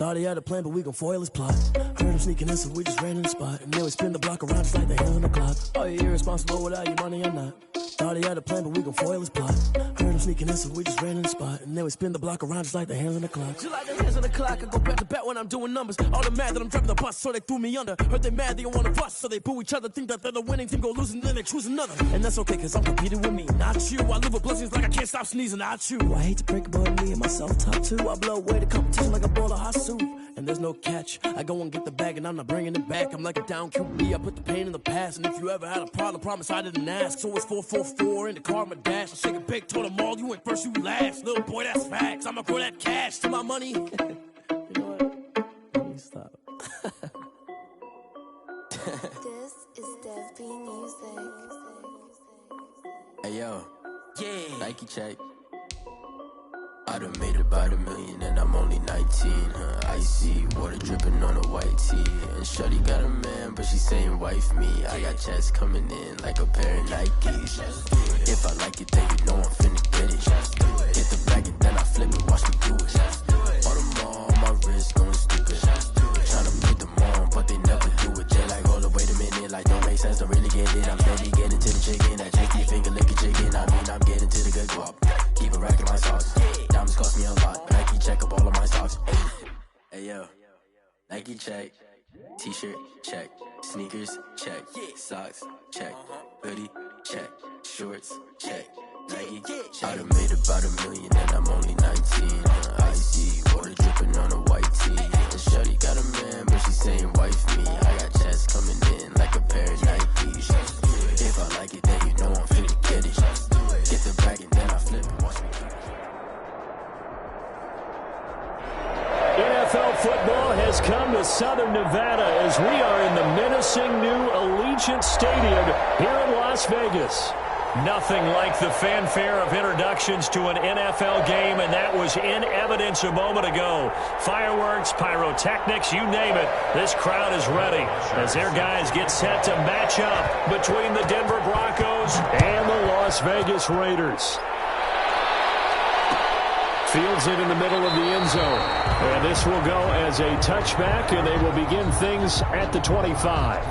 Thought he had a plan, but we gon' foil his plot. Heard him sneaking in, so we just ran in the spot. And then we spin the block around just like the hands on the clock. Are you irresponsible without your money or not? Thought he had a plan, but we gon' foil his plot. Heard him sneaking in, so we just ran in the spot. And then we spin the block around just like the hands on the clock. Just like the hands on the clock, I go back to back when I'm doing numbers. All the mad that I'm driving the bus, so they threw me under. Heard they mad, they don't wanna bust, so they boo each other. Think that they're the winning team, go losing, then they choose another. And that's okay, cause I'm competing with me, not you. I live with blessings like I can't stop sneezing, not you. I hate to break it, but me and myself top two. I blow away the competition like a bowl of hot soup. And there's no catch. I go and get the bag and I'm not bringing it back. I'm like a down QB. I put the pain in the past. And if you ever had a problem, promise I didn't ask. So it's 4-4-4 in the car, my dash. I shake a big, told them all, you went first, you last. Little boy, that's facts. I'ma grow that cash to my money. You know what? Let me stop. This is Dev B Music. Hey yo, yeah, Nike check. I done made about $1 million and I'm only 19. Icy water dripping on a white tee. And shorty got a man, but she saying wife me. I got checks coming in like a pair of Nikes. If I like it, then you know I'm finna get it. Hit the bag and then I flip it, watch me do it. All the more on my wrist going stupid. Tryna put them on, but they never do it. They like, hold up, wait a minute, like don't make sense, don't really get it. I'm steady getting to the chicken, that chicky finger licking chicken. I mean, I'm getting to the good guap. Keep a rack in my socks. Diamonds cost me a lot. Nike check up all of my socks. Hey yo, Nike check. T-shirt check. Sneakers check. Socks check. Hoodie check. Shorts check. Nike. I done made about $1 million and I'm only 19. Icy water dripping on a white tee. And shorty got a man, but she saying wife me. I got checks coming in like a pair of Nikes. If I like it, then you know I'm finna get it. Get the bag and then I flip it. Watch me. NFL football has come to Southern Nevada as we are in the menacing new Allegiant Stadium here in Las Vegas. Nothing like the fanfare of introductions to an NFL game, and that was in evidence a moment ago. Fireworks, pyrotechnics, you name it. This crowd is ready as their guys get set to match up between the Denver Broncos and the Las Vegas Raiders. Fields it in the middle of the end zone. And this will go as a touchback, and they will begin things at the 25.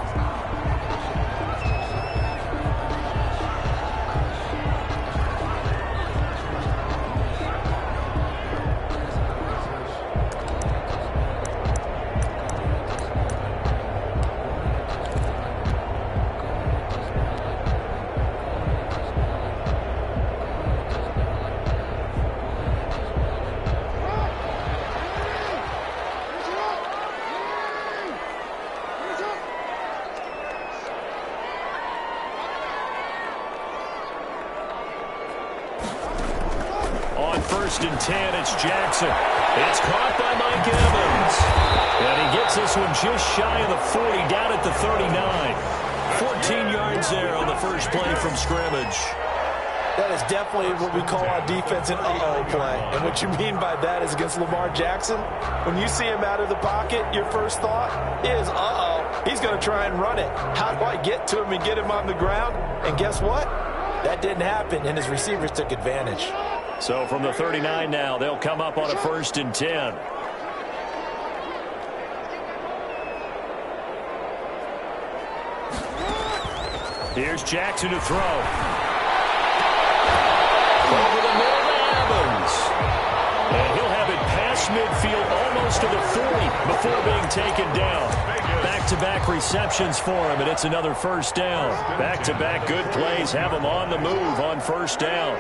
First and 10, it's Jackson. It's caught by Mike Evans. And he gets this one just shy of the 40, down at the 39. 14 yards there on the first play from scrimmage. That is definitely what we call our defense an uh-oh play. And what you mean by that is against Lamar Jackson, when you see him out of the pocket, your first thought is, uh-oh, he's going to try and run it. How do I get to him and get him on the ground? And guess what? That didn't happen, and his receivers took advantage. So from the 39 now, they'll come up on a first and 10. Here's Jackson to throw. Over the middle to Evans. And he'll have it past midfield almost to the 40 before being taken down. Back-to-back receptions for him, and it's another first down. Back-to-back good plays have him on the move on first down.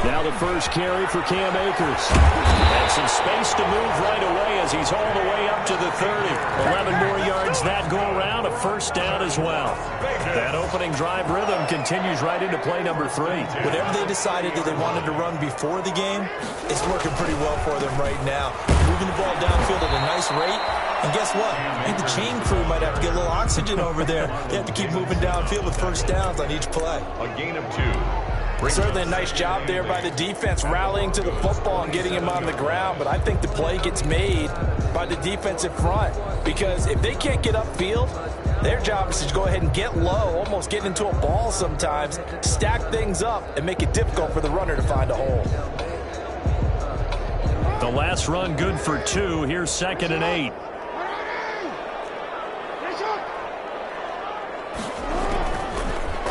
Now the first carry for Cam Akers. And some space to move right away as he's all the way up to the 30. 11 more yards that go around, a first down as well. That opening drive rhythm continues right into play number 3. Whatever they decided that they wanted to run before the game, it's working pretty well for them right now. Moving the ball downfield at a nice rate. And guess what? I think the chain crew might have to get a little oxygen over there. They have to keep moving downfield with first downs on each play. A gain of 2. Certainly a nice job there by the defense rallying to the football and getting him on the ground, but I think the play gets made by the defensive front because if they can't get upfield, their job is to go ahead and get low, almost get into a ball sometimes, stack things up, and make it difficult for the runner to find a hole. The last run good for 2. Here's 2nd and 8.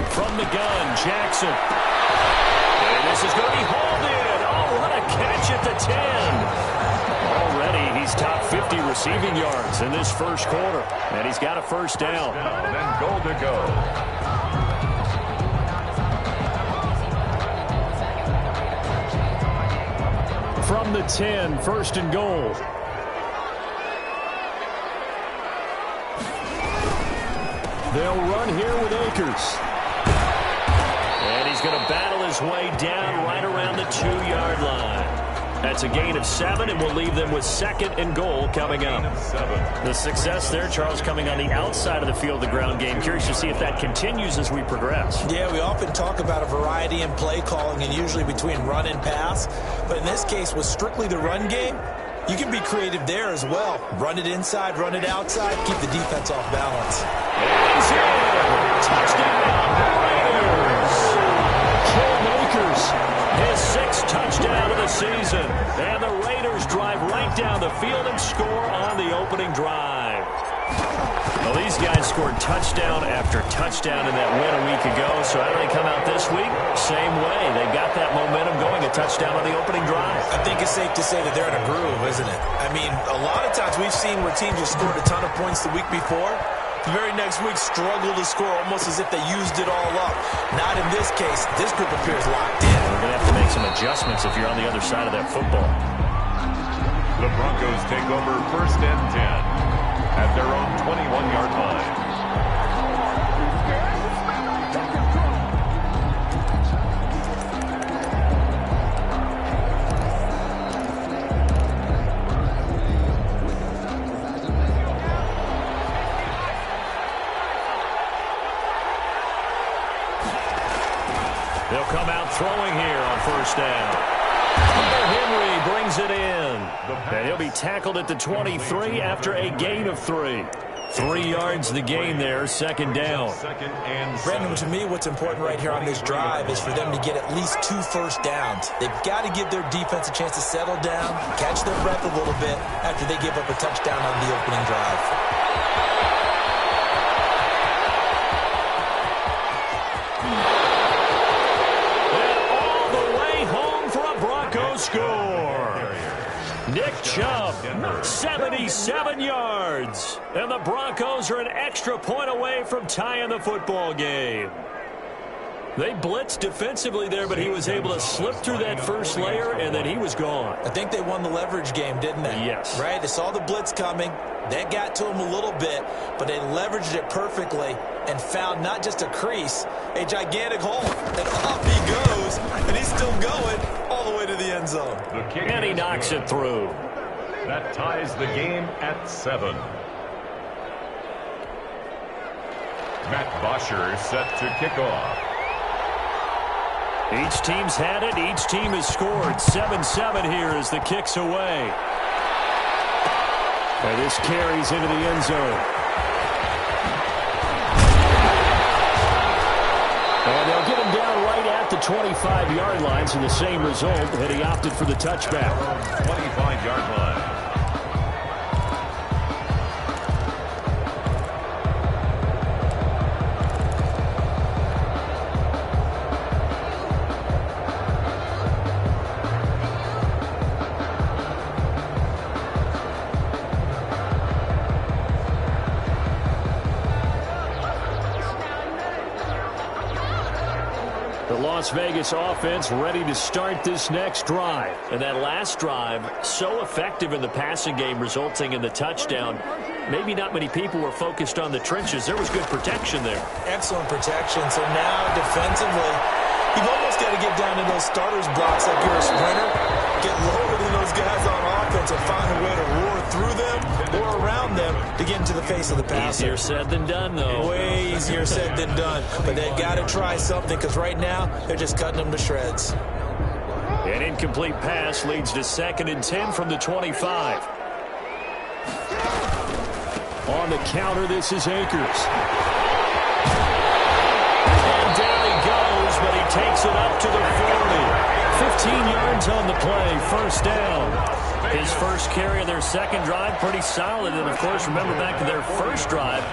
From the gun, Jackson. And this is going to be hauled in. Oh, what a catch at the 10. Already, he's top 50 receiving yards in this first quarter. And he's got a first down. And goal to go. From the 10, 1st and goal. They'll run here with Akers. And he's going to battle his way down right around the 2-yard line. That's a gain of 7, and we'll leave them with 2nd and goal coming up. The success there, Charles, coming on the outside of the field, the ground game. Curious to see if that continues as we progress. Yeah, we often talk about a variety in play calling and usually between run and pass. But in this case, with strictly the run game, you can be creative there as well. Run it inside, run it outside, keep the defense off balance. He's in. Touchdown, Raiders. Cam Akers, his 6th touchdown of the season. And the Raiders drive right down the field and score on the opening drive. Well, these guys scored touchdown after touchdown in that win a week ago. So how do they come out this week? Same way. They've got that momentum going, a touchdown on the opening drive. I think it's safe to say that they're in a groove, isn't it? I mean, a lot of times we've seen where teams have scored a ton of points the week before. The very next week struggle to score almost as if they used it all up. Not in this case. This group appears locked in. We're going to have to make some adjustments if you're on the other side of that football. The Broncos take over 1st and 10 at their own 21-yard line. They'll come out throwing here on 1st down. Henry brings it in. And he'll be tackled at the 23 after a gain of 3. 3 yards the gain there, 2nd down. Brandon, to me, what's important right here on this drive is for them to get at least 2 first downs. They've got to give their defense a chance to settle down, catch their breath a little bit after they give up a touchdown on the opening drive. Score. Nick Chubb, 77 yards. And the Broncos are an extra point away from tying the football game. They blitzed defensively there, but he was able to slip through that first layer, and then he was gone. I think they won the leverage game, didn't they? Yes. Right? They saw the blitz coming. That got to him a little bit, but they leveraged it perfectly and found not just a crease, a gigantic hole. And off he goes, and he's still going all the way to the end zone. And he knocks it through. That ties the game at 7. Matt Bosher set to kick off. Each team's had it. Each team has scored. 7-7 here as the kick's away. And this carries into the end zone. And they'll get him down right at the 25-yard line, so the same result, and he opted for the touchback. 25-yard line. Las Vegas offense ready to start this next drive. And that last drive, so effective in the passing game, resulting in the touchdown. Maybe not many people were focused on the trenches. There was good protection there. Excellent protection. So now defensively, you've almost got to get down to those starters blocks like you're a sprinter. Get lower than those guys on offense and find a way to roar through them or around them to get into the face of the passer. Easier said than done, though. Way easier said than done. But they've got to try something because right now they're just cutting them to shreds. An incomplete pass leads to 2nd and 10 from the 25. On the counter, this is Akers. And down he goes, but he takes it up to the 40. 15 yards on the play, 1st down. His first carry of their second drive, pretty solid. And, of course, remember back to their first drive,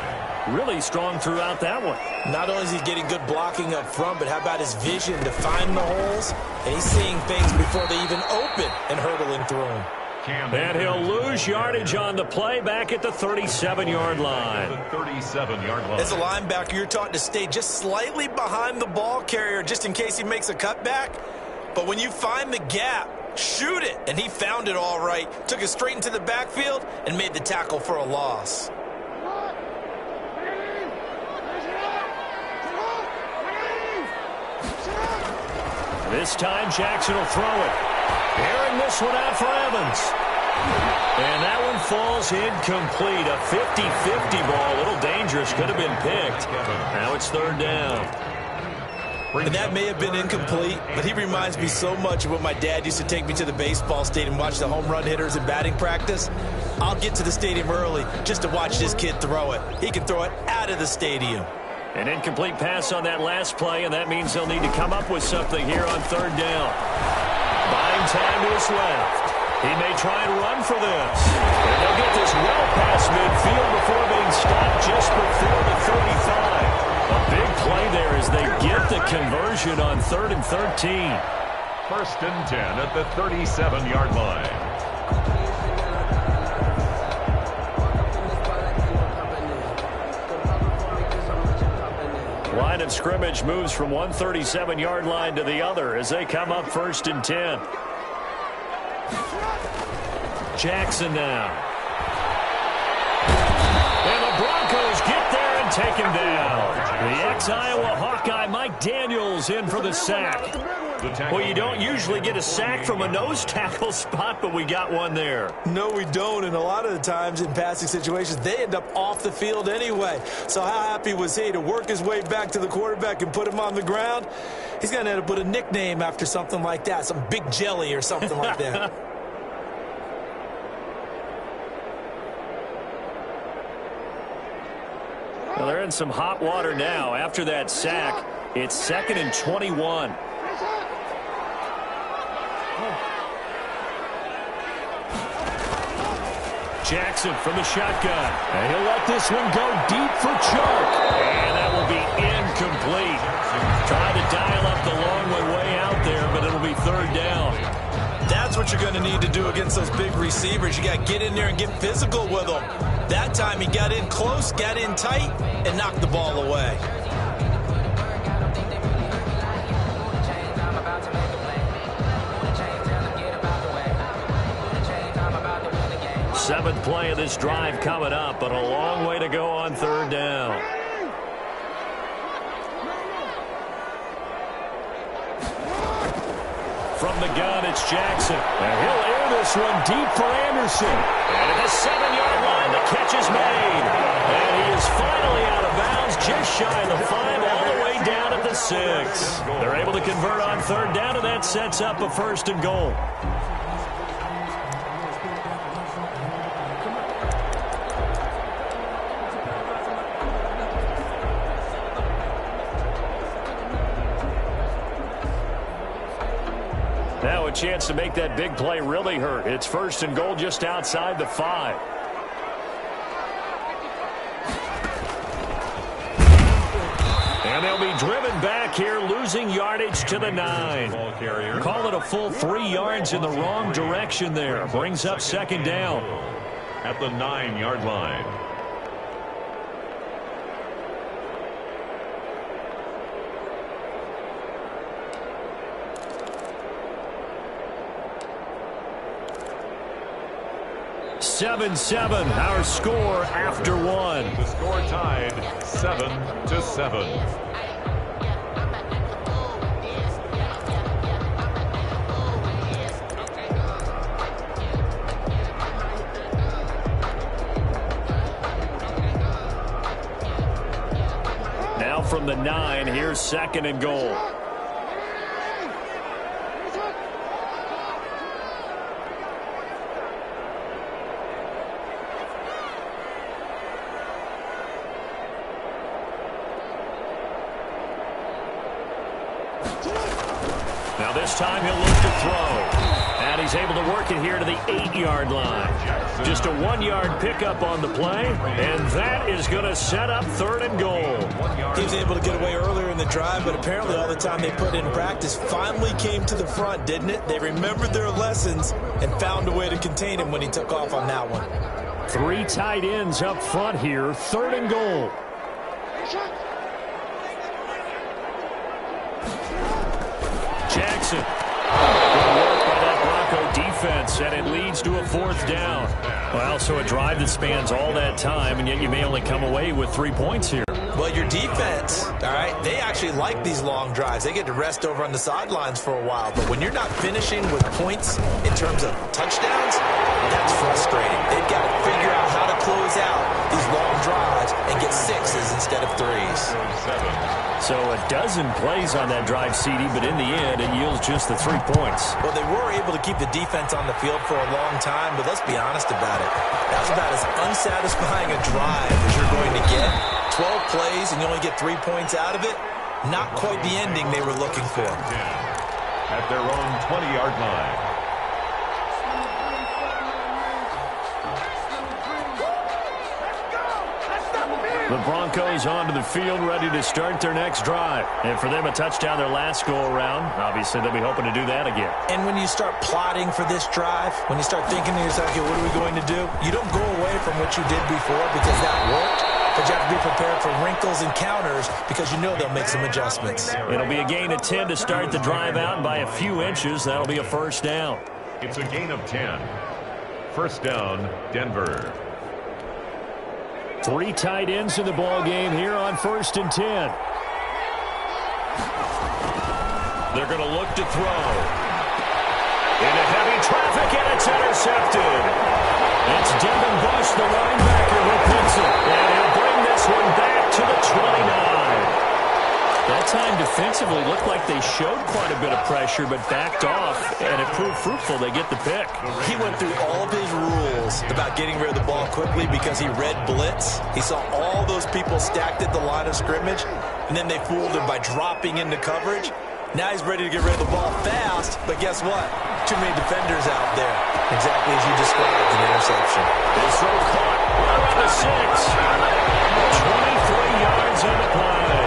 really strong throughout that one. Not only is he getting good blocking up front, but how about his vision to find the holes? And he's seeing things before they even open and hurtling through them. And he'll lose yardage on the play back at the 37-yard line. The 37-yard line. As a linebacker, you're taught to stay just slightly behind the ball carrier just in case he makes a cutback. But when you find the gap, shoot it. And he found it all right. Took it straight into the backfield and made the tackle for a loss. This time, Jackson will throw it. Airing this one out for Evans. And that one falls incomplete. A 50-50 ball. A little dangerous. Could have been picked. Now it's third down. And that may have been incomplete, but he reminds me so much of when my dad used to take me to the baseball stadium and watch the home run hitters in batting practice. I'll get to the stadium early just to watch this kid throw it. He can throw it out of the stadium. An incomplete pass on that last play, and that means they'll need to come up with something here on third down. Buying time to his left. He may try and run for this. And they'll get this well past midfield before being stopped just before the 35. A big play there as they get the conversion on 3rd and 13. 1st and 10 at the 37-yard line. Line of scrimmage moves from one 37-yard line to the other as they come up 1st and 10. Jackson now. And the Broncos get there and take him down. The ex-Iowa Hawkeye Mike Daniels in for the sack. Well, you don't usually get a sack from a nose tackle spot, but we got one there. No, we don't, and a lot of the times in passing situations, they end up off the field anyway. So how happy was he to work his way back to the quarterback and put him on the ground? He's going to end up with a nickname after something like that, some Big Jelly or something like that. Well, they're in some hot water now. After that sack, it's 2nd and 21. Jackson from the shotgun. And he'll let this one go deep for Chark. And that will be incomplete. Trying to dial up the long way out there, but it'll be 3rd down. That's what you're going to need to do against those big receivers. You got to get in there and get physical with them. That time he got in close, got in tight, and knocked the ball away. Seventh play of this drive coming up, but a long way to go on 3rd down. From the gun, it's Jackson. And he'll air this one deep for Anderson. And at the 7-yard line, the catch is made. And he is finally out of bounds, just shy of the 5, all the way down at the 6. They're able to convert on 3rd down, and that sets up a 1st and goal. Now a chance to make that big play really hurt. It's 1st and goal just outside the 5. And they'll be driven back here, losing yardage to the 9. Call it a full 3 yards in the wrong direction there. Brings up 2nd down. At the 9-yard line. Seven, our score after 1. The score tied 7-7. Now from the 9, here's 2nd and goal. Now this time he'll look to throw. And he's able to work it here to the 8-yard line. Just a 1-yard pickup on the play, and that is going to set up 3rd and goal. He was able to get away earlier in the drive, but apparently all the time they put in practice finally came to the front, didn't it? They remembered their lessons and found a way to contain him when he took off on that one. 3 tight ends up front here, 3rd and goal. Jackson. Good work by that Bronco defense, and it leads to a 4th down. Well, so a drive that spans all that time, and yet you may only come away with 3 points here. Well, your defense, all right, they actually like these long drives. They get to rest over on the sidelines for a while. But when you're not finishing with points in terms of touchdowns, that's frustrating. They've got to figure out how to close out these long drives and get 6s instead of 3s. So a dozen plays on that drive, CD, but in the end, it yields just the 3 points. Well, they were able to keep the defense on the field for a long time, but let's be honest about it. That was about as unsatisfying a drive as you're going to get. 12 plays and you only get 3 points out of it. Not quite the ending they were looking for. At their own 20-yard line. The Broncos onto the field, ready to start their next drive. And for them, a touchdown their last go-around. Obviously, they'll be hoping to do that again. And when you start plotting for this drive, when you start thinking to yourself, okay, what are we going to do? You don't go away from what you did before because that worked. But you have to be prepared for wrinkles and counters because you know they'll make some adjustments. It'll be a gain of 10 to start the drive out, and by a few inches, that'll be a 1st down. It's a gain of 10. 1st down, Denver. 3 tight ends in the ball game here on 1st and 10. They're going to look to throw. Into heavy traffic, and it's intercepted. It's Devin Bush, the linebacker, who picks it. And he'll bring this one back to the 29. That time defensively looked like they showed quite a bit of pressure but backed off, and it proved fruitful. They get the pick. He went through all of his rules about getting rid of the ball quickly because he read blitz. He saw all those people stacked at the line of scrimmage, and then they fooled him by dropping into coverage. Now he's ready to get rid of the ball fast, but guess what? Too many defenders out there. Exactly as you described, an interception. This throw caught around the 6. 23 yards on the play.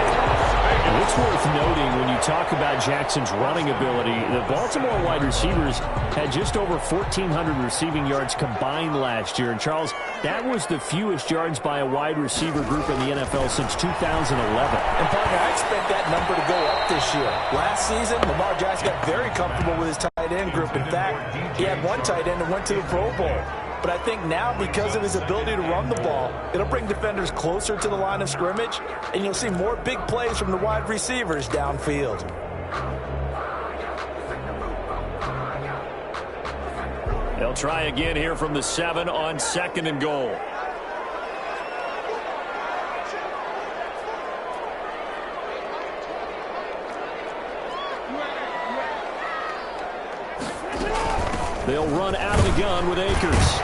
What's worth noting when you talk about Jackson's running ability, the Baltimore wide receivers had just over 1,400 receiving yards combined last year. And, Charles, that was the fewest yards by a wide receiver group in the NFL since 2011. And, partner, I expect that number to go up this year. Last season, Lamar Jackson got very comfortable with his tight end group. In fact, he had one tight end that went to the Pro Bowl. But I think now, because of his ability to run the ball, it'll bring defenders closer to the line of scrimmage, and you'll see more big plays from the wide receivers downfield. They'll try again here from the 7 on 2nd and goal. They'll run out of the gun with Akers.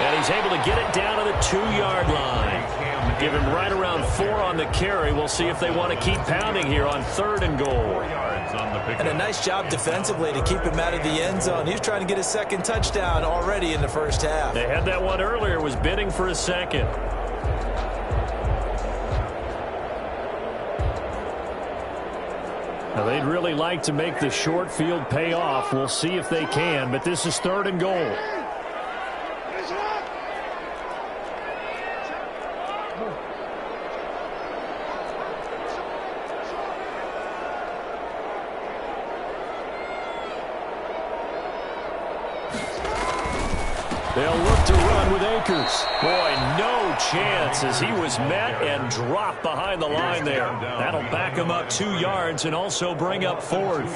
And he's able to get it down to the 2-yard line. Give him right around 4 on the carry. We'll see if they want to keep pounding here on 3rd and goal. And a nice job defensively to keep him out of the end zone. He was trying to get his 2nd touchdown already in the 1st half. They had that one earlier, was bidding for a 2nd. Now, they'd really like to make the short field pay off. We'll see if they can, but this is 3rd and goal. They'll look to run with Akers. Boy, no chance as he was met and dropped behind the line there. That'll back him up 2 yards and also bring up 4th.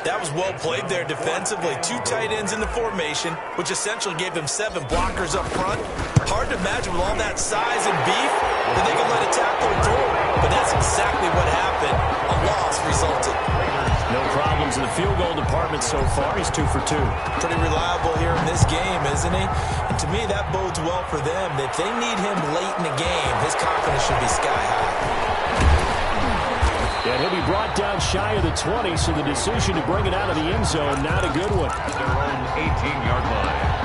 That was well played there defensively. 2 tight ends in the formation, which essentially gave them 7 blockers up front. Hard to imagine with all that size and beef that they could let a tackler through. But that's exactly what happened. A loss resulted. No problems in the field goal department so far. He's 2 for 2. Pretty reliable here in this game, isn't he? And to me, that bodes well for them. If they need him late in the game, his confidence should be sky high. And he'll be brought down shy of the 20, so the decision to bring it out of the end zone, not a good one. Their own 18-yard line.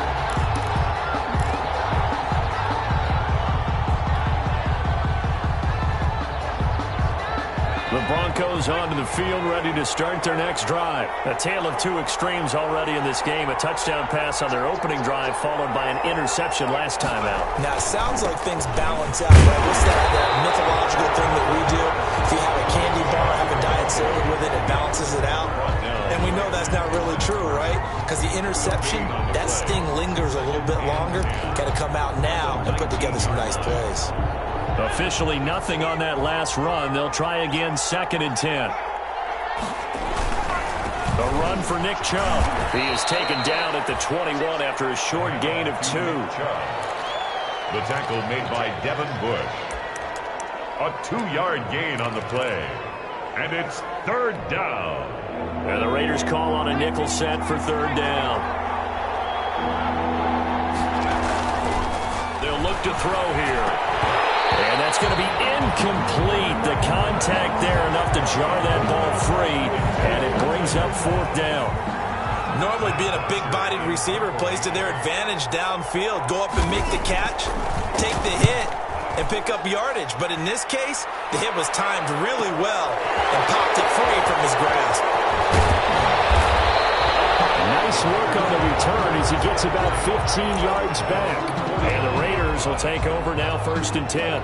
The Broncos onto the field, ready to start their next drive. A tale of two extremes already in this game. A touchdown pass on their opening drive, followed by an interception last time out. Now, it sounds like things balance out, right? What's that mythological thing that we do? If you have a candy bar, have a diet soda with it, it balances it out. And we know that's not really true, right? Because the interception, that sting lingers a little bit longer. Got to come out now and put together some nice plays. Officially nothing on that last run. They'll try again, 2nd and 10. A run for Nick Chubb. He is taken down at the 21 after a short gain of 2. The tackle made by Devin Bush. A 2-yard gain on the play. And it's 3rd down. And the Raiders call on a nickel set for 3rd down. They'll look to throw here. And that's going to be incomplete. The contact there enough to jar that ball free, and it brings up 4th down. Normally being a big-bodied receiver plays to their advantage downfield. Go up and make the catch, take the hit, and pick up yardage. But in this case, the hit was timed really well and popped it free from his grasp. Nice work on the return as he gets about 15 yards back. And the Raiders will take over now, 1st and 10.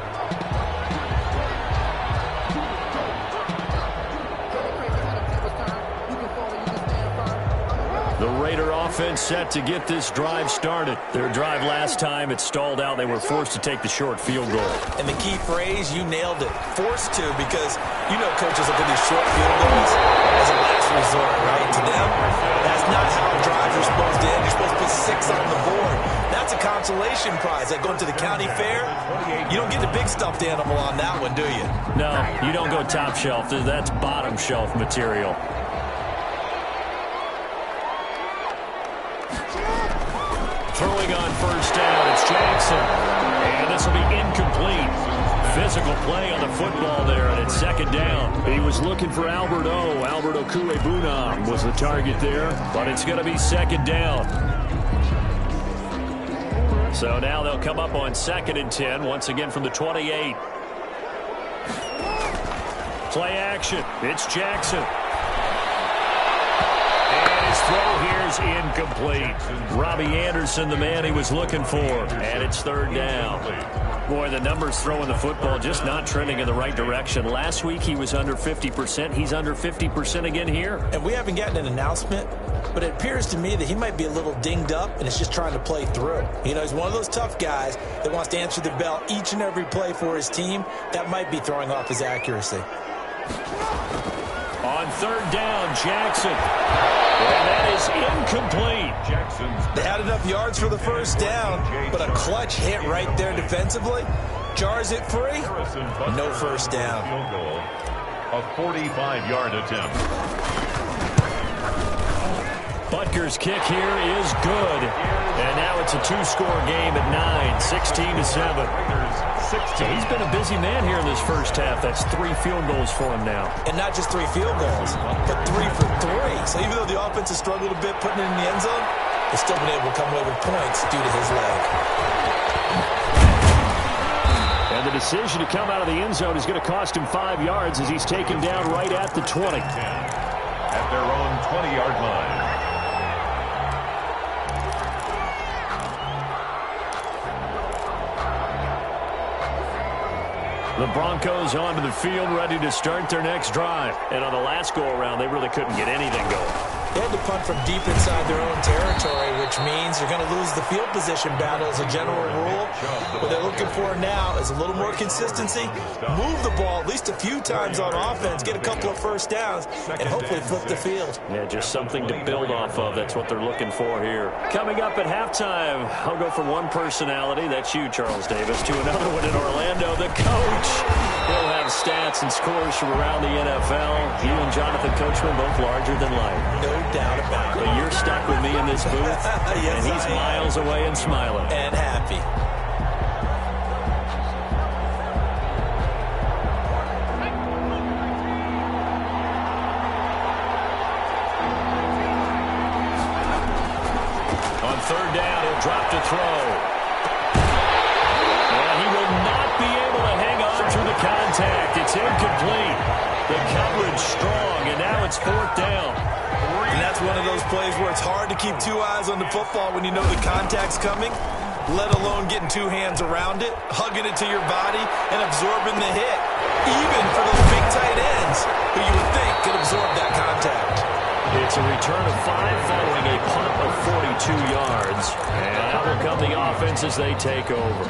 The Raider offense set to get this drive started. Their drive last time, it stalled out. They were forced to take the short field goal. And the key phrase, you nailed it. Forced to, because you know coaches look at these short field goals as a last resort, right? To them, that's not how drives are supposed to end. You're supposed to put 6 on the board. That's a consolation prize. Like going to the county fair, you don't get the big stuffed animal on that one, do you? No, you don't go top shelf. That's bottom shelf material. Throwing on 1st down, it's Jackson. And this will be incomplete. Physical play on the football there, and it's 2nd down. He was looking for Albert Okuebunam was the target there, but it's going to be 2nd down. So now they'll come up on 2nd and 10, once again from the 28. Play action. It's Jackson. Throw here's incomplete. Robbie Anderson, the man he was looking for. And it's 3rd down. Boy, the numbers throwing the football just not trending in the right direction. Last week he was under 50%. He's under 50% again here. And we haven't gotten an announcement, but it appears to me that he might be a little dinged up and is just trying to play through. You know, he's one of those tough guys that wants to answer the bell each and every play for his team. That might be throwing off his accuracy. On 3rd down, Jackson. And that is incomplete. They had enough yards for the 1st down, but a clutch hit right there defensively jars it free. No 1st down. A 45-yard attempt. Butker's kick here is good. And now it's a 2-score game at 9, 16-7. So he's been a busy man here in this 1st half. That's 3 field goals for him now. And not just 3 field goals, but 3 for 3. So even though the offense has struggled a bit putting it in the end zone, they've still been able to come away with points due to his leg. And the decision to come out of the end zone is going to cost him 5 yards as he's taken down right at the 20. At their own 20-yard line. The Broncos onto the field, ready to start their next drive. And on the last go-around, they really couldn't get anything going. They had to punt from deep inside their own territory, which means they're going to lose the field position battle as a general rule. What they're looking for now is a little more consistency, move the ball at least a few times on offense, get a couple of 1st downs, and hopefully flip the field. Yeah, just something to build off of. That's what they're looking for here. Coming up at halftime, I'll go from one personality, that's you, Charles Davis, to another one in Orlando, the coach. He'll have stats and scores from around the NFL. You and Jonathan Coachman both larger than life. No doubt about it. But you're stuck with me in this booth, yes, and he's miles away and smiling. And happy. third down. He'll drop to throw. And he will not be able to hang on through the contact. It's incomplete. The coverage strong, and now it's fourth down. And that's one of those plays where it's hard to keep two eyes on the football when you know the contact's coming, let alone getting two hands around it, hugging it to your body, and absorbing the hit, even for those big tight ends who you would think could absorb that contact. It's a return of 5 following a punt of 42 yards. And out will come the offense as they take over.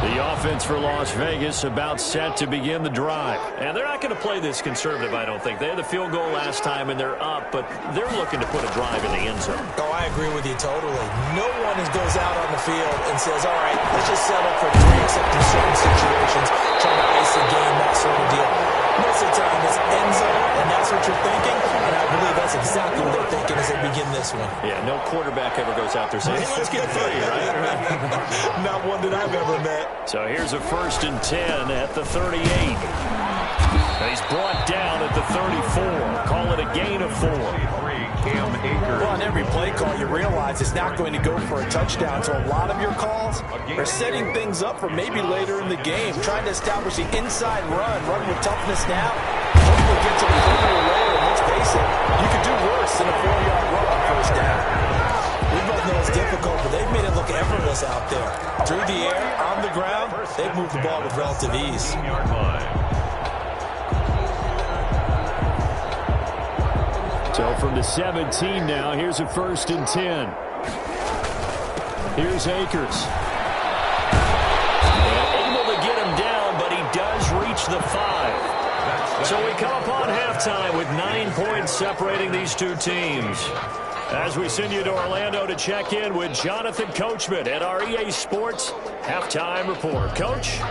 The offense for Las Vegas about set to begin the drive. And they're not going to play this conservative, I don't think. They had the field goal last time, and they're up, but they're looking to put a drive in the end zone. Oh, I agree with you totally. No one goes out on the field and says, all right, let's just settle for 3, except in certain situations, trying to ice a game, that sort of deal. Most of the time, it's end zone, and that's what you're thinking, and I believe that's exactly what they're thinking as they begin this one. Yeah, no quarterback ever goes out there saying, hey, let's get 3, right? Not one that I've ever met. So here's a 1st and 10 at the 38. He's brought down at the 34. Call it a gain of 4. Well, on every play call, you realize it's not going to go for a touchdown, so a lot of your calls are setting things up for maybe later in the game, trying to establish the inside run with toughness now. Hopefully get to the further later, and let's face it, you could do worse than a 4-yard run on first down. We both know it's difficult, but they've made it look effortless out there. Through the air, on the ground, they've moved the ball with relative ease. So from the 17 now, here's a 1st and 10. Here's Akers. And able to get him down, but he does reach the 5. So we come upon halftime with 9 points separating these two teams. As we send you to Orlando to check in with Jonathan Coachman at our EA Sports Halftime Report. Coach?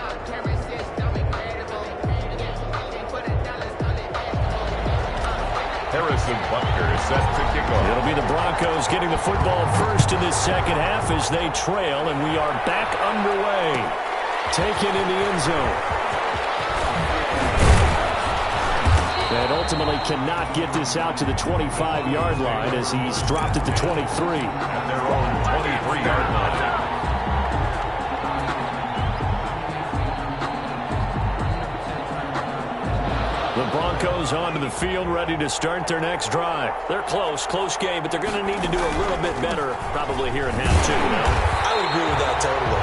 Harrison Butker is set to kick off. It'll be the Broncos getting the football first in this second half as they trail, and we are back underway. Taken in the end zone. And ultimately cannot get this out to the 25-yard line as he's dropped at the 23. At their own 23-yard line. The Broncos onto the field, ready to start their next drive. They're close game, but they're going to need to do a little bit better probably here in half 2. I would agree with that totally.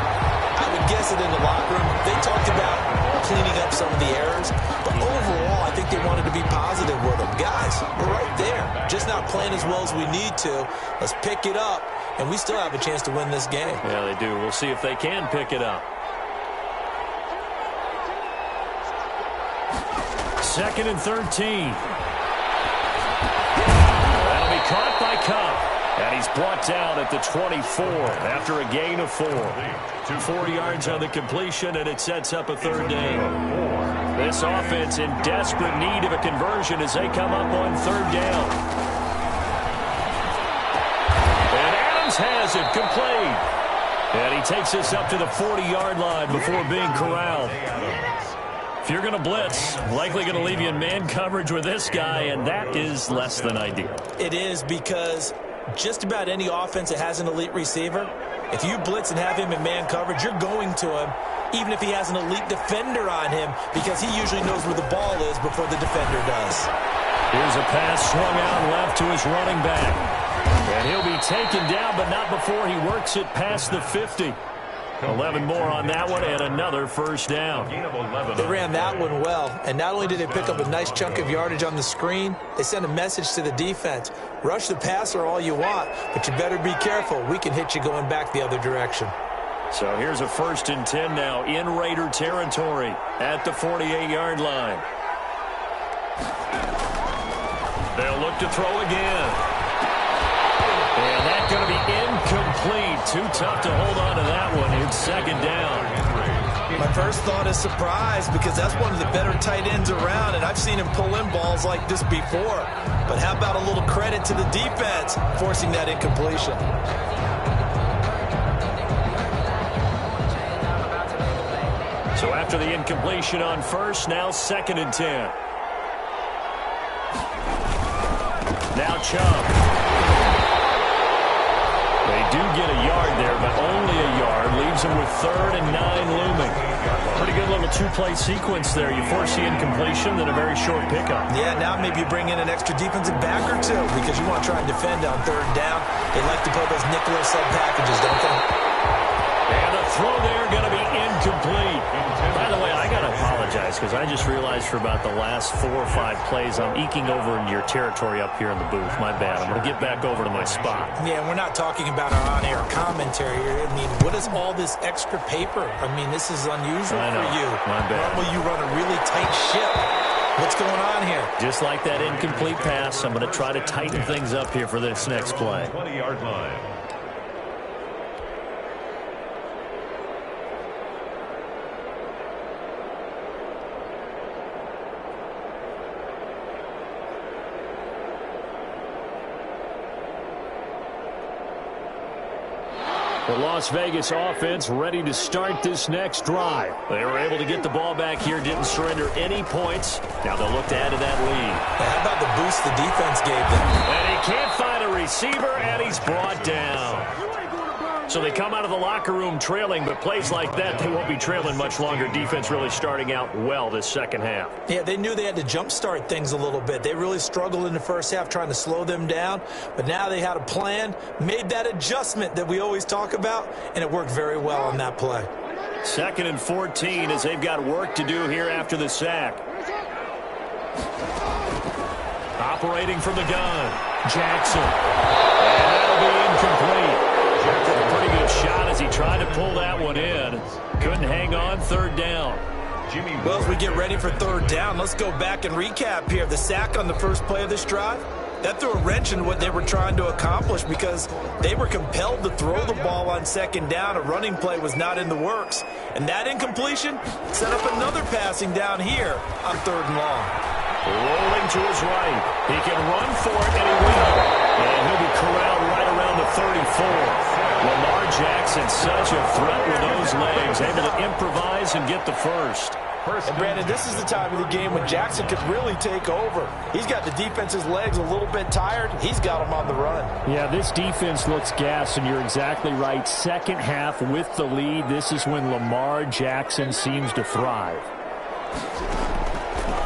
I would guess it in the locker room. They talked about cleaning up some of the errors, but overall, I think they wanted to be positive with them. Guys, we're right there. Just not playing as well as we need to. Let's pick it up, and we still have a chance to win this game. Yeah, they do. We'll see if they can pick it up. 2nd and 13. That'll be caught by Cup. And he's brought down at the 24 after a gain of 4. 4 yards on the completion, and it sets up a 3rd down. This offense in desperate need of a conversion as they come up on 3rd down. And Adams has it complete. And he takes this up to the 40-yard line before being corralled. If you're going to blitz, likely going to leave you in man coverage with this guy, and that is less than ideal. It is, because just about any offense that has an elite receiver, if you blitz and have him in man coverage, you're going to him, even if he has an elite defender on him, because he usually knows where the ball is before the defender does. Here's a pass swung out left to his running back. And he'll be taken down, but not before he works it past the 50. 11 more on that one, and another 1st down. They ran that one well, and not only did they pick up a nice chunk of yardage on the screen, they sent a message to the defense. Rush the passer all you want, but you better be careful. We can hit you going back the other direction. So here's a 1st and 10 now in Raider territory at the 48-yard line. They'll look to throw again. And that's going to be incomplete. Too tough to hold on to that one. It's 2nd down. My first thought is surprise, because that's one of the better tight ends around, and I've seen him pull in balls like this before. But how about a little credit to the defense forcing that incompletion? So after the incompletion on 1st, now 2nd and 10. Now Chubb. They do get a yard there, but only a yard. Leaves them with 3rd and 9 looming. Pretty good little two-play sequence there. You force the incompletion, then a very short pickup. Yeah, now maybe you bring in an extra defensive back or two because you want to try and defend on 3rd down. They like to play those nickel or sub packages, don't they? And a throw there going to be incomplete. By the way, I got to apologize because I just realized for about the last 4 or 5 plays I'm eking over into your territory up here in the booth. My bad. I'm going to get back over to my spot. Yeah, we're not talking about our on-air commentary here. I mean, what is all this extra paper? I mean, this is unusual for you. My bad. Normally you run a really tight ship. What's going on here? Just like that incomplete pass, I'm going to try to tighten things up here for this next play. 20-yard line. The Las Vegas offense ready to start this next drive. They were able to get the ball back here, didn't surrender any points. Now they'll look to add to that lead. How about the boost the defense gave them? And he can't find a receiver, and he's brought down. So they come out of the locker room trailing, but plays like that, they won't be trailing much longer. Defense really starting out well this second half. Yeah, they knew they had to jumpstart things a little bit. They really struggled in the first half trying to slow them down, but now they had a plan, made that adjustment that we always talk about, and it worked very well on that play. 2nd and 14 as they've got work to do here after the sack. Operating from the gun, Jackson. And that'll be incomplete. Jackson, a pretty good shot as he tried to pull that one in. Couldn't hang on, 3rd down. Well, as we get ready for 3rd down, let's go back and recap here. The sack on the first play of this drive, that threw a wrench in what they were trying to accomplish because they were compelled to throw the ball on 2nd down. A running play was not in the works. And that incompletion set up another passing down here on 3rd and long. Rolling to his right. He can run for it, and he will. And he'll be corralled right around the 34. Lamar Jackson, such a threat with those legs, able to improvise and get the first. And Brandon, this is the time of the game when Jackson could really take over. He's got the defense's legs a little bit tired. He's got them on the run. Yeah, this defense looks gassed, and you're exactly right. Second half with the lead, this is when Lamar Jackson seems to thrive.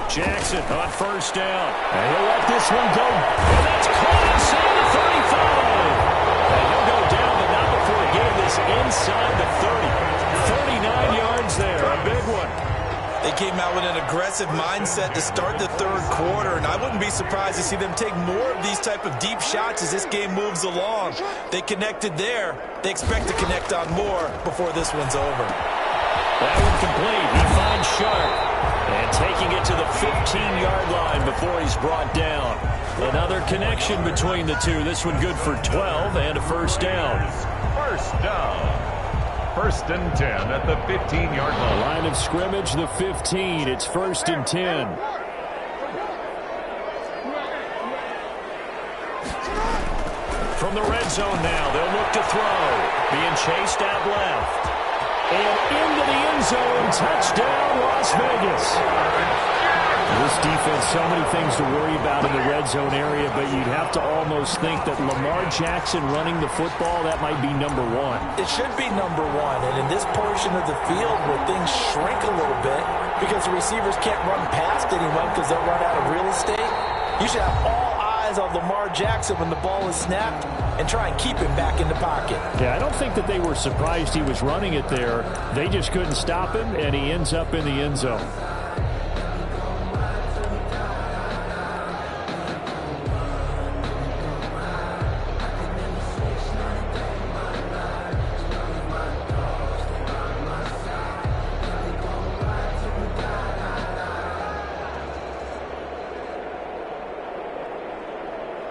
Jackson on 1st down. And he'll let this one go. And that's caught inside the 35. And he'll go down, but not before getting this inside the 30. 39 yards there, a big one. They came out with an aggressive mindset to start the 3rd quarter, and I wouldn't be surprised to see them take more of these type of deep shots as this game moves along. They connected there. They expect to connect on more before this one's over. That one complete. He finds Sharp. And taking it to the 15-yard line before he's brought down. Another connection between the two. This one good for 12 and a 1st down. 1st down. 1st and 10 at the 15-yard line. Line of scrimmage, the 15. It's 1st and 10. From the red zone now, they'll look to throw. Being chased out left. And into the end zone, touchdown, Las Vegas. This defense, so many things to worry about in the red zone area, but you'd have to almost think that Lamar Jackson running the football, that might be number 1. It should be number 1, and in this portion of the field where things shrink a little bit because the receivers can't run past anyone because they'll run out of real estate, you should have all eyes on Lamar Jackson when the ball is snapped and try and keep him back in the pocket. Yeah, I don't think that they were surprised he was running it there. They just couldn't stop him, and he ends up in the end zone.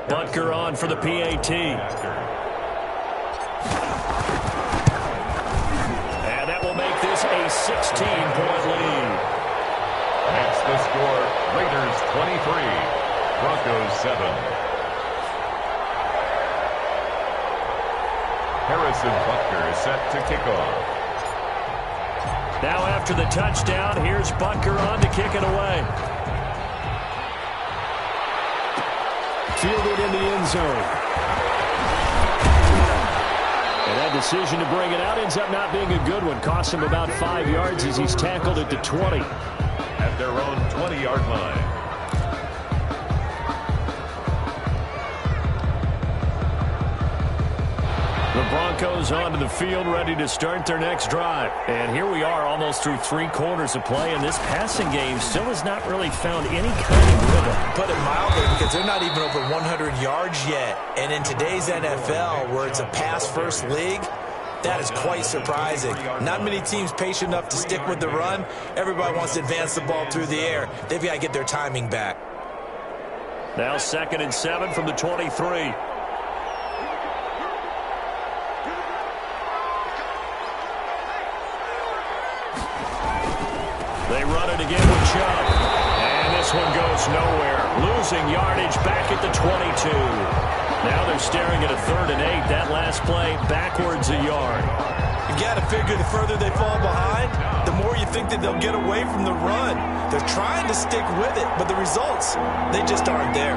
Butker on for the PAT. And that will make this a 16-point lead. That's the score. Raiders 23, Broncos 7. Harrison Butker is set to kick off. Now after the touchdown, here's Butker on to kick it away. fielded in the end zone. And that decision to bring it out ends up not being a good one. Costs him about 5 yards as he's tackled at the 20. At their own 20-yard line. The Broncos onto the field, ready to start their next drive. And here we are, almost through 3 quarters of play, and this passing game still has not really found any kind of rhythm. Put it mildly, because they're not even over 100 yards yet. And in today's NFL, where it's a pass-first league, that is quite surprising. Not many teams patient enough to stick with the run. Everybody wants to advance the ball through the air. They've got to get their timing back. Now 2nd and 7 from the 23. They run it again with Chubb. And this one goes nowhere. Losing yardage back at the 22. Now they're staring at a 3rd and 8. That last play backwards a yard. You got to figure the further they fall behind, the more you think that they'll get away from the run. They're trying to stick with it, but the results, they just aren't there.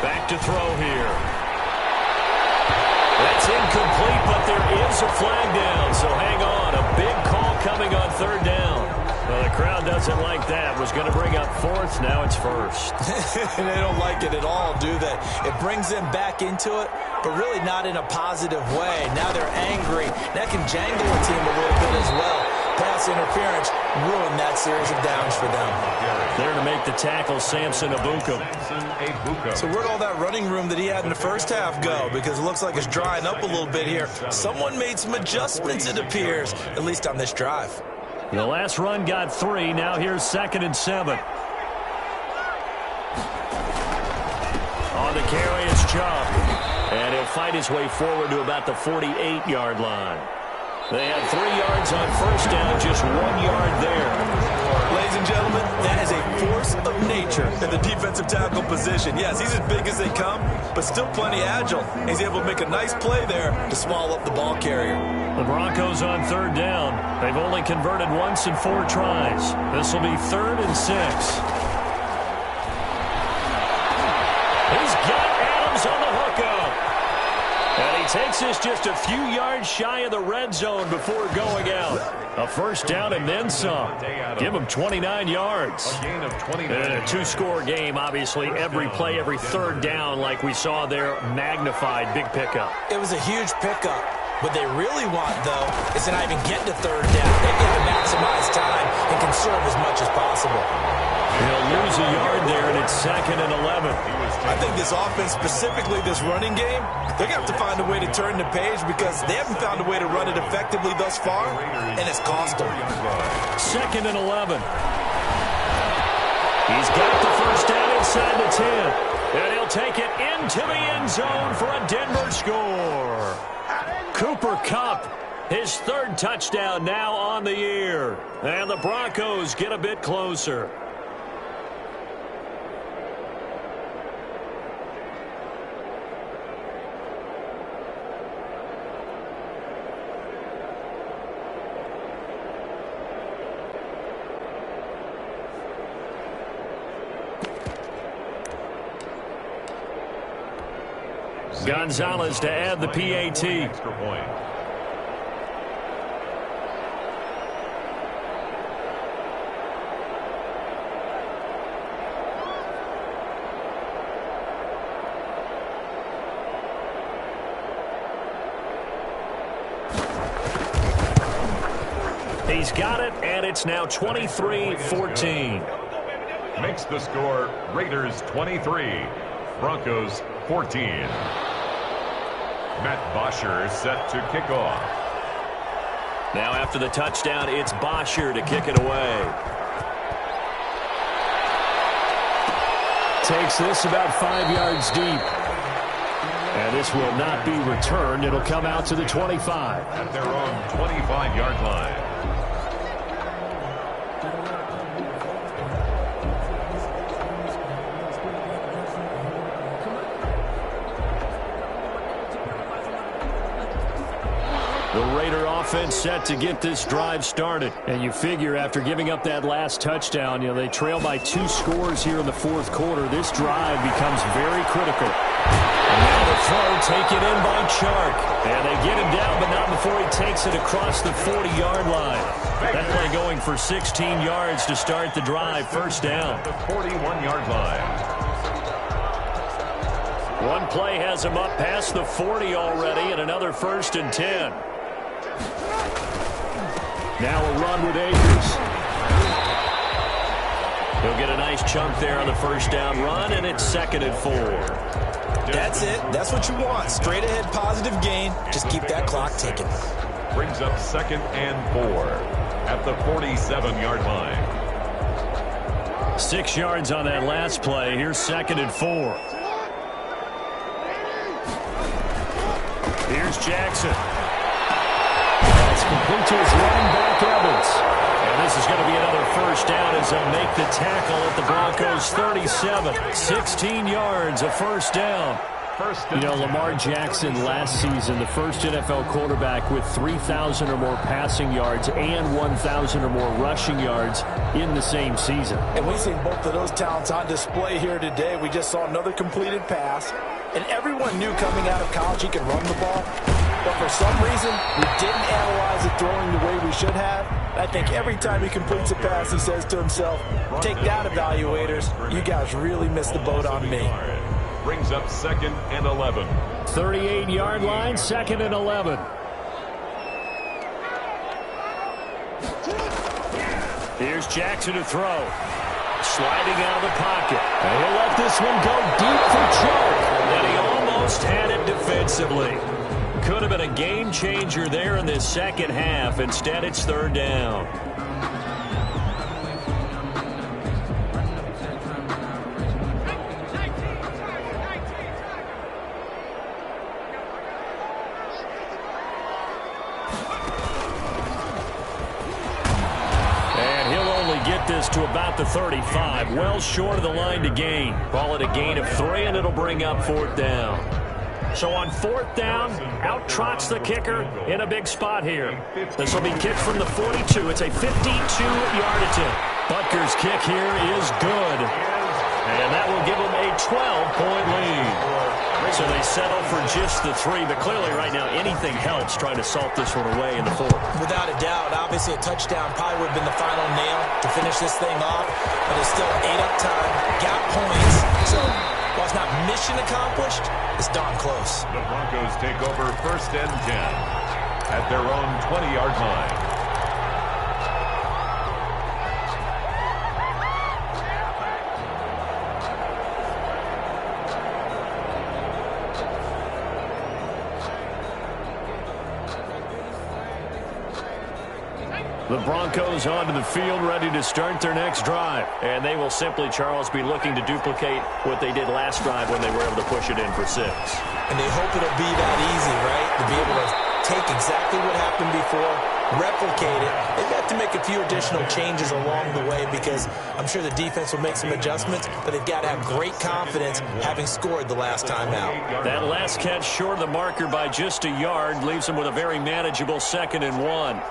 Back to throw here. That's incomplete, but there is a flag down, so hang on. A big call coming on 3rd down. Well, the crowd doesn't like that. Was going to bring up 4th. Now it's 1st. They don't like it at all, do they? It brings them back into it, but really not in a positive way. Now they're angry. That can jangle a team a little bit as well. Pass interference ruined that series of downs for them. There to make the tackle, Samson Abuka. So where'd all that running room that he had in the first half go? Because it looks like it's drying up a little bit here. Someone made some adjustments, it appears, at least on this drive. The last run got 3. Now here's 2nd and 7. On the carry, it's Chubb. And he'll fight his way forward to about the 48-yard line. They had 3 yards on 1st down, just 1 yard there. Ladies and gentlemen, that is a force of nature in the defensive tackle position. Yes, he's as big as they come, but still plenty agile. He's able to make a nice play there to swallow up the ball carrier. The Broncos on 3rd down. They've only converted once in 4 tries. This will be 3rd and 6. He's got Adams on the hookup. And he takes this just a few yards shy of the red zone before going out. A 1st down and then some. Give him 29 yards. A gain of 29. A 2-score game, obviously. Every play, every 3rd down, like we saw there, magnified. Big pickup. It was a huge pickup. What they really want, though, is to not even get to 3rd down. They get to maximize time and conserve as much as possible. He'll lose a yard there, and it's 2nd and 11. I think this offense, specifically this running game, they're going to have to find a way to turn the page because they haven't found a way to run it effectively thus far, and it's cost them. 2nd and 11. He's got the 1st down inside the 10. And he'll take it into the end zone for a Denver score. Cooper Kupp, his 3rd touchdown now on the year. And the Broncos get a bit closer. Gonzalez to add the PAT. Extra point. He's got it, and it's now 23-14. Makes the score Raiders 23, Broncos 14. Matt Bosher set to kick off. Now after the touchdown, it's Bosher to kick it away. Takes this about 5 yards deep. And this will not be returned. It'll come out to the 25. At their own 25-yard line. The Raider offense set to get this drive started. And you figure after giving up that last touchdown, they trail by 2 scores here in the fourth quarter. This drive becomes very critical. And now the throw taken in by Chark. And they get him down, but not before he takes it across the 40-yard line. That play going for 16 yards to start the drive. First down. The 41-yard line. One play has him up past the 40 already, and another 1st and 10. Now a run with Akers. He'll get a nice chunk there on the first down run, and it's 2nd and 4. That's it. That's what you want. Straight ahead positive gain. Just keep that clock ticking. Brings up 2nd and 4 at the 47-yard line. 6 yards on that last play. Here's 2nd and 4. Here's Jackson. That's complete to his running back, Evans. And this is going to be another first down as they'll make the tackle at the Broncos' 37. 16 yards, a first down. Lamar Jackson last season, the first NFL quarterback with 3,000 or more passing yards and 1,000 or more rushing yards in the same season. And we've seen both of those talents on display here today. We just saw another completed pass. And everyone knew coming out of college he could run the ball. But for some reason, we didn't analyze it throwing the way we should have. I think every time he completes a pass, he says to himself, take that, evaluators. You guys really missed the boat on me. Brings up 2nd and 11. 38-yard line, 2nd and 11. Here's Jackson to throw. Sliding out of the pocket. And he'll let this one go deep for Chark. And he almost had it defensively. Could have been a game changer there in this second half. Instead, it's 3rd down. This to about the 35, well short of the line to gain. Call it a gain of 3, and it'll bring up 4th down. So on 4th down, out trots the kicker in a big spot here. This will be kicked from the 42. It's a 52-yard attempt. Butker's kick here is good, and that will give them a 12-point lead. So they settle for just the 3, but clearly right now anything helps trying to salt this one away in the 4th. Without a doubt, obviously a touchdown probably would have been the final nail to finish this thing off, but it's still 8 up time, got points, so while it's not mission accomplished, it's darn close. The Broncos take over 1st and 10 at their own 20-yard line. The Broncos onto the field, ready to start their next drive. And they will simply, Charles, be looking to duplicate what they did last drive when they were able to push it in for 6. And they hope it'll be that easy, right? To be able to take exactly what happened before, replicate it. They've got to make a few additional changes along the way because I'm sure the defense will make some adjustments, but they've got to have great confidence having scored the last time out. That last catch short of the marker by just a yard leaves them with a very manageable 2nd and 1.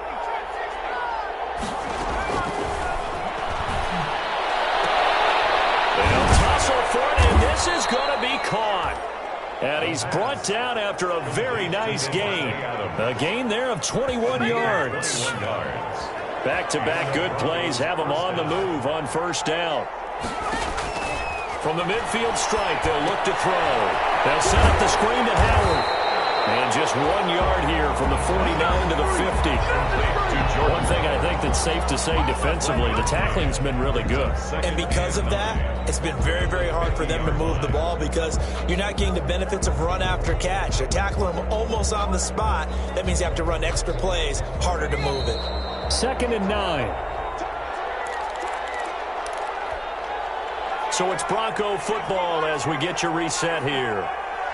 This is going to be caught. And he's brought down after a very nice gain. A gain there of 21 yards. Back-to-back good plays have them on the move on 1st down. From the midfield stripe, they'll look to throw. They'll set up the screen to Howard. And just 1 yard here from the 49 to the 50. One thing I think that's safe to say defensively, the tackling's been really good. And because of that, it's been very, very hard for them to move the ball because you're not getting the benefits of run after catch. They're tackling them almost on the spot. That means you have to run extra plays, harder to move it. 2nd and 9. So it's Bronco football as we get you reset here.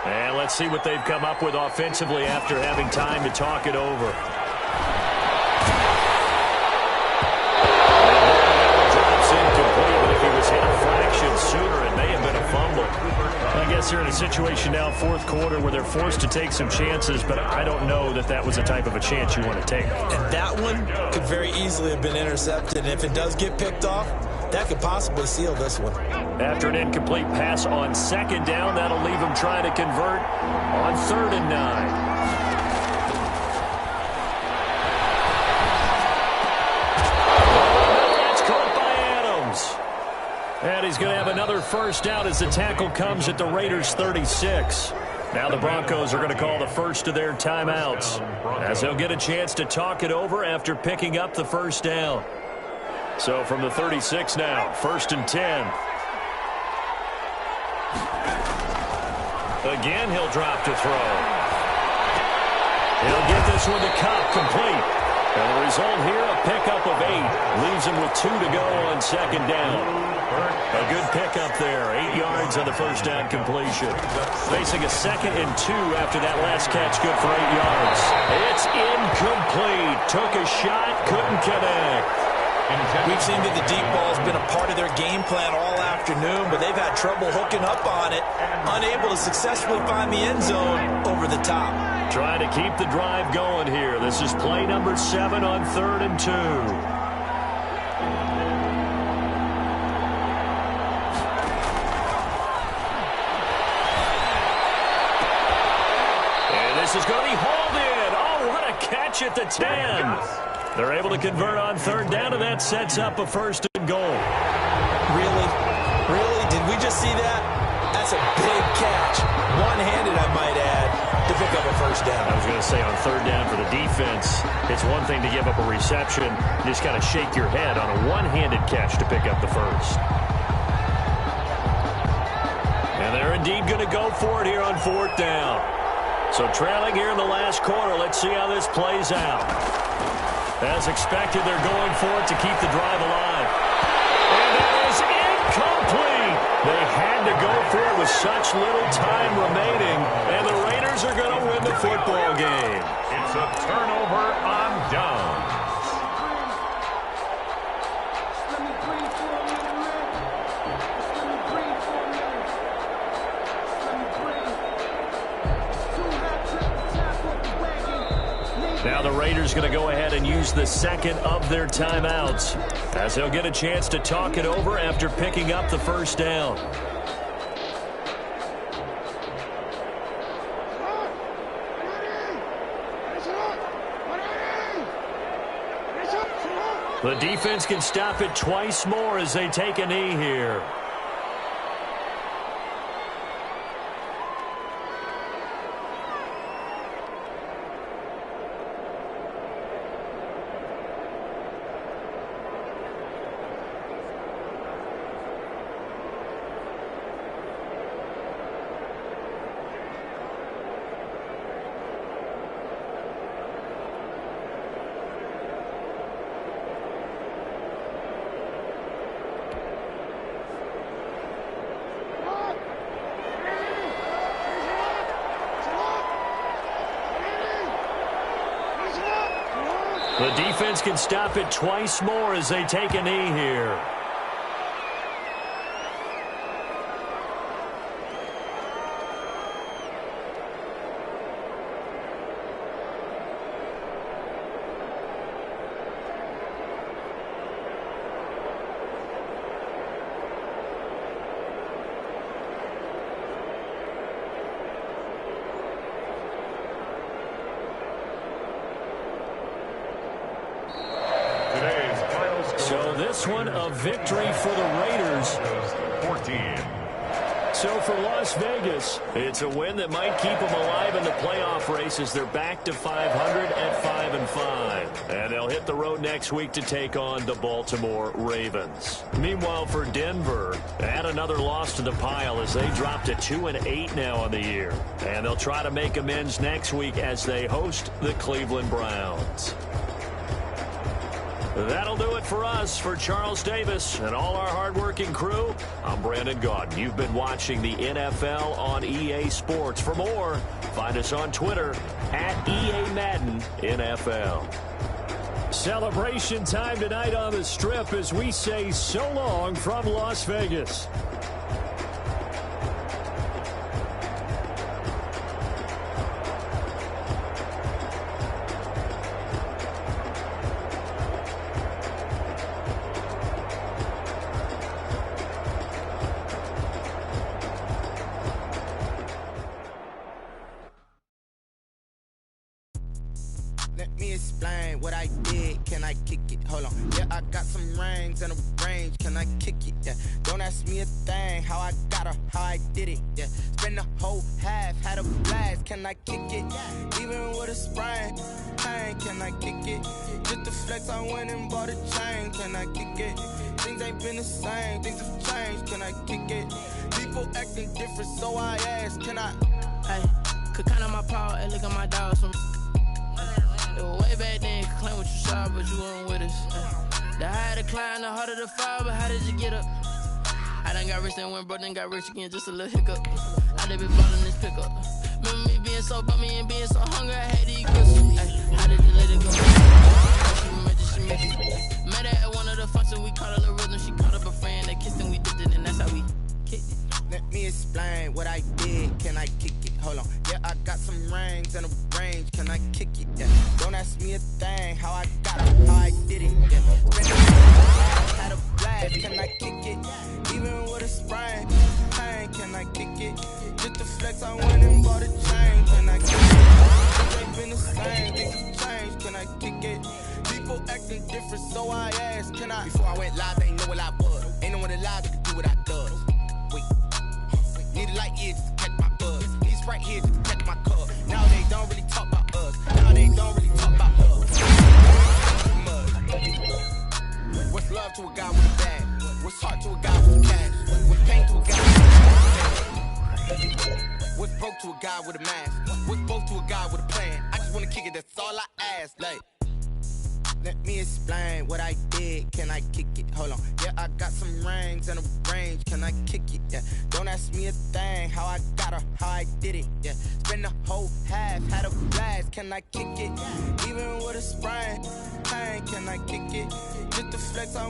And let's see what they've come up with offensively after having time to talk it over. Drops incomplete, but if he was hit a fraction sooner, it may have been a fumble. I guess guess they're in a situation now, fourth quarter, where they're forced to take some chances, but I don't know that that was the type of a chance you want to take. And that one could very easily have been intercepted, and if it does get picked off, that could possibly seal this one. After an incomplete pass on second down, that'll leave him trying to convert on 3rd and 9. And he's going to have another first down as the tackle comes at the Raiders' 36. Now the Broncos are going to call the first of their timeouts, as they'll get a chance to talk it over after picking up the first down. So from the 36 now, 1st and 10. Again, he'll drop to throw. He'll get this one to Cobb, complete. And the result here, a pickup of 8. Leaves him with 2 to go on second down. A good pickup there. 8 yards on the first down completion. Facing a 2nd and 2 after that last catch, good for 8 yards. It's incomplete. Took a shot, couldn't connect. We've seen that the deep ball's been a part of their game plan all afternoon, but they've had trouble hooking up on it, unable to successfully find the end zone over the top. Trying to keep the drive going here. This is play number 7 on 3rd and 2. This is going to be hauled in. Oh, what a catch at the 10. They're able to convert on 3rd down, and that sets up a 1st and goal. Really? Really? Did we just see that? That's a big catch. One-handed, I might add, to pick up a 1st down. I was going to say on 3rd down for the defense, it's one thing to give up a reception. You just got to shake your head on a one-handed catch to pick up the 1st. And they're indeed going to go for it here on 4th down. So trailing here in the last quarter, let's see how this plays out. As expected, they're going for it to keep the drive alive. And that is incomplete. They had to go for it with such little time remaining, and the Raiders are going to win the football game. It's a turnover on downs. Now the Raiders going to go ahead and use the 2nd of their timeouts, as they'll get a chance to talk it over after picking up the 1st down. The defense can stop it twice more as they take a knee here. The defense can stop it twice more as they take a knee here. So this one, a victory for the Raiders. 14. So for Las Vegas, it's a win that might keep them alive in the playoff race as they're back to 500 at 5-5. And they'll hit the road next week to take on the Baltimore Ravens. Meanwhile, for Denver, add another loss to the pile as they drop to 2-8 now on the year. And they'll try to make amends next week as they host the Cleveland Browns. That'll do it for us. For Charles Davis and all our hardworking crew, I'm Brandon Gaudin. You've been watching the NFL on EA Sports. For more, find us on Twitter at EA Madden NFL. Celebration time tonight on the Strip as we say so long from Las Vegas. Let me explain what I did. Can I kick it? Hold on. Yeah, I got some rings and a range. Can I kick it? Yeah. Don't ask me a thing. How I got her, how I did it. Yeah. Spend the whole half, had a blast. Can I kick it? Even with a sprain. Pain, can I kick it? Just the flex, I went and bought a chain. Can I kick it? Things ain't been the same. Things have changed. Can I kick it? People acting different, so I ask. Can I? Hey, could count on my power and look at my dogs. Way back then, you could claim what you saw, but you weren't with us. The higher the climb, the harder the fall, but how did you get up? I done got rich, then went broke, then got rich again, just a little hiccup. I done been ballin' this pickup. Remember me being so bummy and being so hungry, I had to eat cookies. How did you let it go? She made it. Met her at one of the functions, we caught a little rhythm. She caught up a friend, they kissed and we dipped it, and that's how we kicked it. Let me explain what I did. Can I kick it? Hold on. Yeah, I got some rings and a range. Can I kick it? Yeah. Don't ask me a thing. How I got it, how I did it. Yeah. Had a blast. Can I kick it? Even with a sprain. Pain. Can I kick it? Just the flex, I went and bought a chain. Can I kick it? Things ain't been the same. Things have changed. Can I kick it? People acting different, so I asked. Can I? Before I went live, they ain't know what I was. Ain't no one alive that could do what I does. Need a light year just to catch my buzz. Need Sprite here just to catch my cup. Now they don't really talk about us. Now they don't really talk about us. What's love to a guy with a bag? What's heart to a guy with a cash? What's pain to a guy with a cash? What's broke to a guy with a mask? What's both to a guy with a plan? I just wanna kick it, that's all I ask. Like, let me explain what I did. Can I kick it? Hold on. Yeah, I got some rings and a range. Can I kick it? Yeah. Don't ask me a thing. How I got her, how I did it. Yeah. Spend the whole half, had a blast. Can I kick it? Even with a sprain. Pain, can I kick it? Just the flex on.